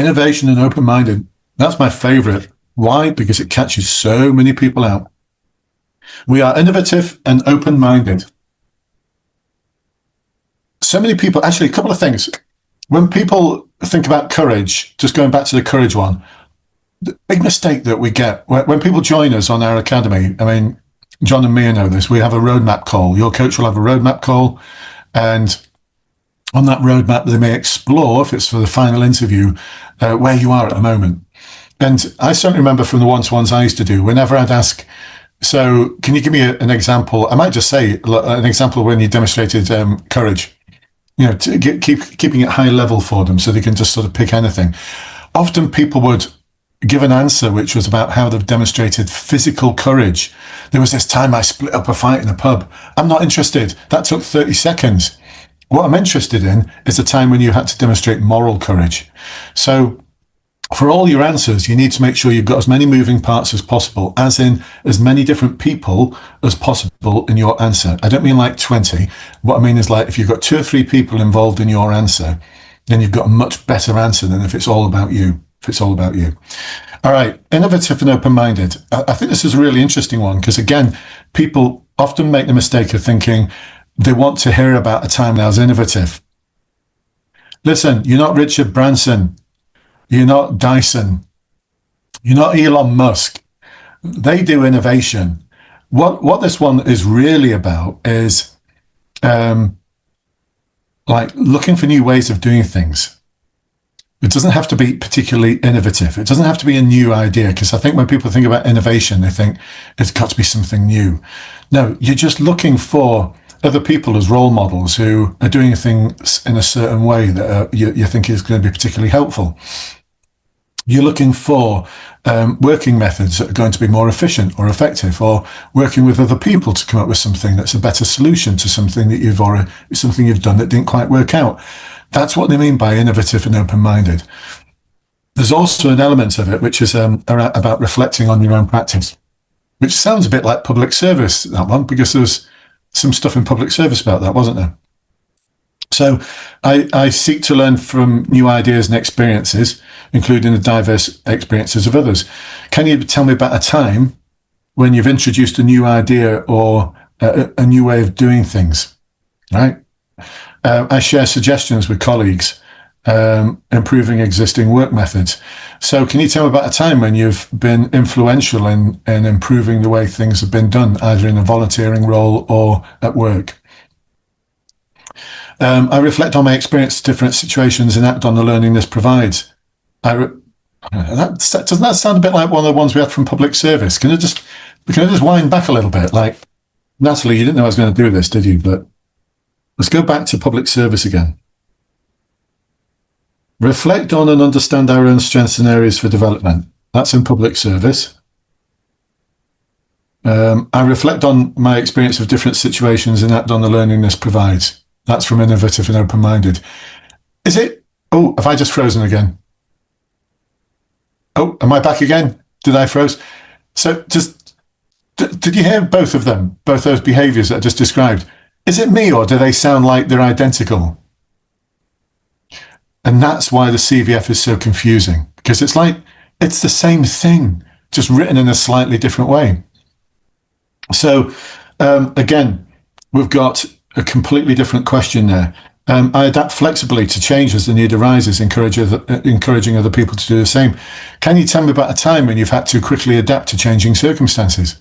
Innovation and open-minded. That's my favorite. Why? Because it catches so many people out. We are innovative and open-minded. So many people, actually, a couple of things. When people think about courage, just going back to the courage one, the big mistake that we get when people join us on our academy, I mean, John and Mia know this, we have a roadmap call. Your coach will have a roadmap call, and on that roadmap, they may explore, if it's for the final interview, where you are at the moment. And I certainly remember from the one-to-ones I used to do, whenever I'd ask, so can you give me an example? I might just say an example when you demonstrated courage, you know, to keeping it high level for them so they can just sort of pick anything. Often people would give an answer which was about how they've demonstrated physical courage. There was this time I split up a fight in a pub. I'm not interested. That took 30 seconds. What I'm interested in is the time when you had to demonstrate moral courage. So for all your answers, you need to make sure you've got as many moving parts as possible, as in as many different people as possible in your answer. I don't mean like 20. What I mean is, like, if you've got 2 or 3 people involved in your answer, then you've got a much better answer than if it's all about you. All right, innovative and open-minded. I think this is a really interesting one because, again, people often make the mistake of thinking they want to hear about a time when I was innovative. Listen, you're not Richard Branson. You're not Dyson. You're not Elon Musk. They do innovation. What this one is really about is like looking for new ways of doing things. It doesn't have to be particularly innovative. It doesn't have to be a new idea, because I think when people think about innovation, they think it's got to be something new. No, you're just looking for other people as role models who are doing things in a certain way that you think is going to be particularly helpful. You're looking for working methods that are going to be more efficient or effective, or working with other people to come up with something that's a better solution to something that you've done that didn't quite work out. That's what they mean by innovative and open-minded. There's also an element of it which is about reflecting on your own practice, which sounds a bit like public service, that one, because there was some stuff in public service about that, wasn't there? So I seek to learn from new ideas and experiences, including the diverse experiences of others. Can you tell me about a time when you've introduced a new idea or a new way of doing things, right? I share suggestions with colleagues, improving existing work methods. So can you tell me about a time when you've been influential in improving the way things have been done, either in a volunteering role or at work? I reflect on my experience in different situations and act on the learning this provides. Doesn't that sound a bit like one of the ones we had from public service? Can I just wind back a little bit? Like, Natalie, you didn't know I was going to do this, did you? But let's go back to public service again. Reflect on and understand our own strengths and areas for development. That's in public service. I reflect on my experience of different situations and act on the learning this provides. That's from innovative and open-minded. Is it? Oh, have I just frozen again? Oh, am I back again? Did I froze? So did you hear both of them, both those behaviors that I just described? Is it me, or do they sound like they're identical? And that's why the CVF is so confusing, because it's like it's the same thing, just written in a slightly different way. So again, we've got a completely different question there. I adapt flexibly to change as the need arises, encouraging other people to do the same. Can you tell me about a time when you've had to quickly adapt to changing circumstances?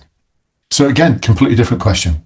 So again, completely different question.